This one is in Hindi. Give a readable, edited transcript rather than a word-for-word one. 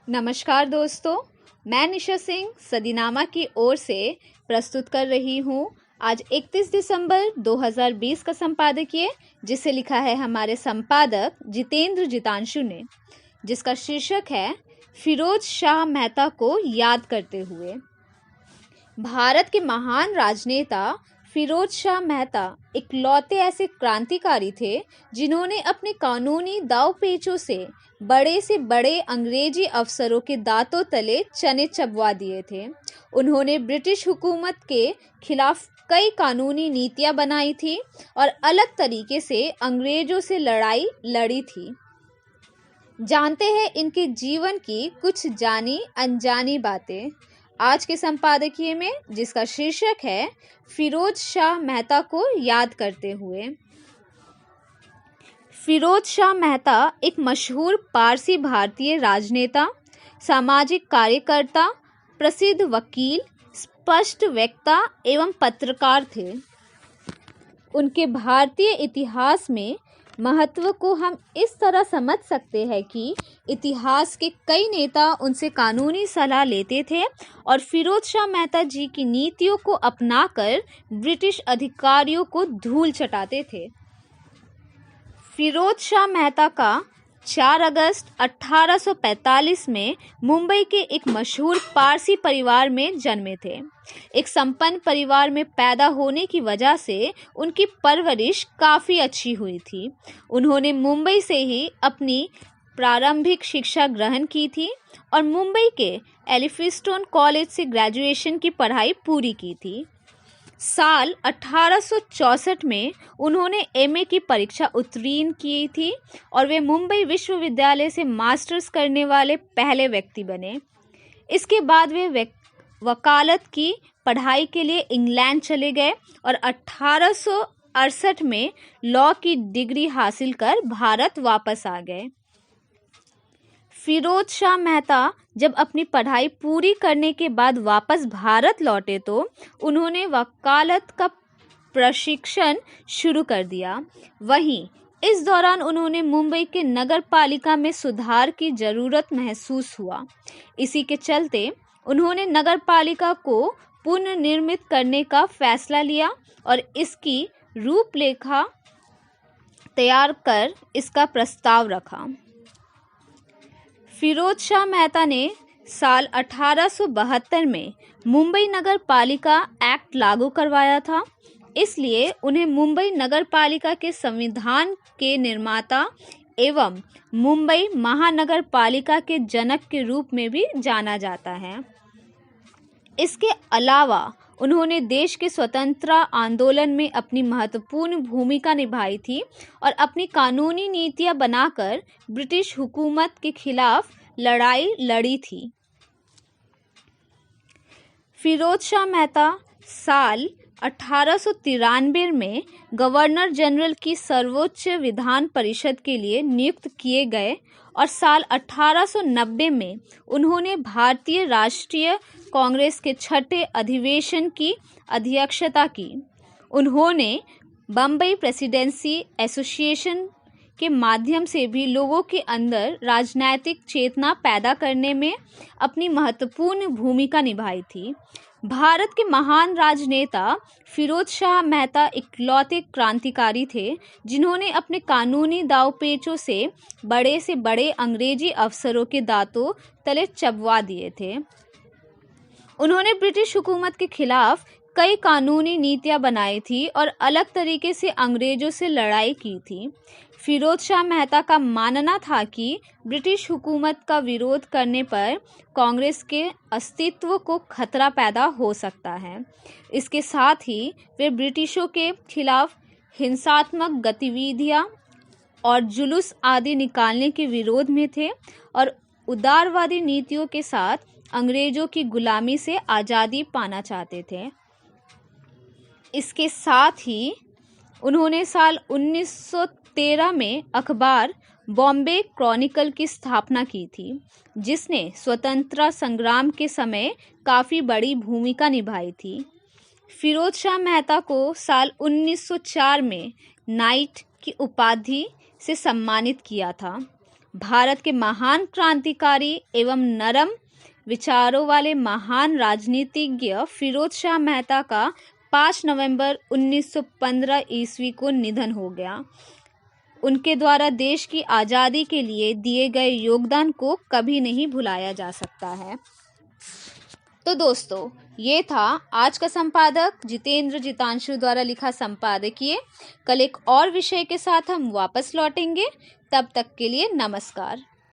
नमस्कार दोस्तों, मैं निशा सिंह सदीनामा की ओर से प्रस्तुत कर रही हूँ आज 31 दिसंबर 2020 का संपादकीय, जिसे लिखा है हमारे संपादक जितेंद्र जितांशु ने, जिसका शीर्षक है फिरोज शाह मेहता को याद करते हुए। भारत के महान राजनेता फिरोज शाह मेहता इकलौते ऐसे क्रांतिकारी थे जिन्होंने अपने कानूनी दांवपेचों से बड़े अंग्रेजी अफसरों के दांतों तले चने चबवा दिए थे। उन्होंने ब्रिटिश हुकूमत के खिलाफ कई कानूनी नीतियां बनाई थी और अलग तरीके से अंग्रेजों से लड़ाई लड़ी थी। जानते हैं इनके जीवन की कुछ जानी अनजानी बातें आज के संपादकीय में, जिसका शीर्षक है फिरोज शाह मेहता को याद करते हुए। फिरोज शाह मेहता एक मशहूर पारसी भारतीय राजनेता, सामाजिक कार्यकर्ता, प्रसिद्ध वकील, स्पष्ट वक्ता एवं पत्रकार थे। उनके भारतीय इतिहास में महत्व को हम इस तरह समझ सकते हैं कि इतिहास के कई नेता उनसे कानूनी सलाह लेते थे और फिरोज शाह मेहता जी की नीतियों को अपनाकर ब्रिटिश अधिकारियों को धूल चटाते थे। फिरोज शाह मेहता का 4 अगस्त 1845 में मुंबई के एक मशहूर पारसी परिवार में जन्मे थे। एक संपन्न परिवार में पैदा होने की वजह से उनकी परवरिश काफ़ी अच्छी हुई थी। उन्होंने मुंबई से ही अपनी प्रारंभिक शिक्षा ग्रहण की थी और मुंबई के एलिफिंस्टन कॉलेज से ग्रेजुएशन की पढ़ाई पूरी की थी। साल 1864 में उन्होंने एमए की परीक्षा उत्तीर्ण की थी और वे मुंबई विश्वविद्यालय से मास्टर्स करने वाले पहले व्यक्ति बने। इसके बाद वे वकालत की पढ़ाई के लिए इंग्लैंड चले गए और 1868 में लॉ की डिग्री हासिल कर भारत वापस आ गए। फिरोज शाह मेहता जब अपनी पढ़ाई पूरी करने के बाद वापस भारत लौटे तो उन्होंने वकालत का प्रशिक्षण शुरू कर दिया। वहीं इस दौरान उन्होंने मुंबई के नगर पालिका में सुधार की जरूरत महसूस हुआ। इसी के चलते उन्होंने नगर पालिका को पुनर्निर्मित करने का फैसला लिया और इसकी रूपरेखा तैयार कर इसका प्रस्ताव रखा। फिरोज शाह मेहता ने साल 1872 में मुंबई नगर पालिका एक्ट लागू करवाया था, इसलिए उन्हें मुंबई नगर पालिका के संविधान के निर्माता एवं मुंबई महानगर पालिका के जनक के रूप में भी जाना जाता है। इसके अलावा उन्होंने देश के स्वतंत्रता आंदोलन में अपनी महत्वपूर्ण भूमिका निभाई थी और अपनी कानूनी नीतियां बनाकर ब्रिटिश हुकूमत के खिलाफ लड़ाई लड़ी थी। फिरोज शाह मेहता साल 1893 में गवर्नर जनरल की सर्वोच्च विधान परिषद के लिए नियुक्त किए गए और साल 1890 में उन्होंने भारतीय राष्ट्रीय कांग्रेस के छठे अधिवेशन की अध्यक्षता की। उन्होंने बम्बई प्रेसिडेंसी एसोसिएशन के माध्यम से भी लोगों के अंदर राजनीतिक चेतना पैदा करने में अपनी महत्वपूर्ण भूमिका निभाई थी। भारत के महान राजनेता फिरोज शाह मेहता इकलौते क्रांतिकारी थे जिन्होंने अपने कानूनी दांवपेचों से बड़े अंग्रेजी अफसरों के दांतों तले चबवा दिए थे। उन्होंने ब्रिटिश हुकूमत के खिलाफ कई कानूनी नीतियां बनाई थी और अलग तरीके से अंग्रेजों से लड़ाई की थी। फिरोज शाह मेहता का मानना था कि ब्रिटिश हुकूमत का विरोध करने पर कांग्रेस के अस्तित्व को खतरा पैदा हो सकता है। इसके साथ ही वे ब्रिटिशों के खिलाफ हिंसात्मक गतिविधियां और जुलूस आदि निकालने के विरोध में थे और उदारवादी नीतियों के साथ अंग्रेजों की गुलामी से आज़ादी पाना चाहते थे। इसके साथ ही उन्होंने साल 1913 में अखबार बॉम्बे क्रॉनिकल की स्थापना की थी, जिसने स्वतंत्रता संग्राम के समय काफ़ी बड़ी भूमिका निभाई थी। फिरोज शाह मेहता को साल 1904 में नाइट की उपाधि से सम्मानित किया था। भारत के महान क्रांतिकारी एवं नरम विचारों वाले महान राजनीतिज्ञ फिरोज शाह मेहता का 5 नवंबर 1915 ईस्वी को निधन हो गया। उनके द्वारा देश की आज़ादी के लिए दिए गए योगदान को कभी नहीं भुलाया जा सकता है। तो दोस्तों, ये था आज का संपादक जितेंद्र जितांशु द्वारा लिखा संपादकीय। कल एक और विषय के साथ हम वापस लौटेंगे। तब तक के लिए नमस्कार।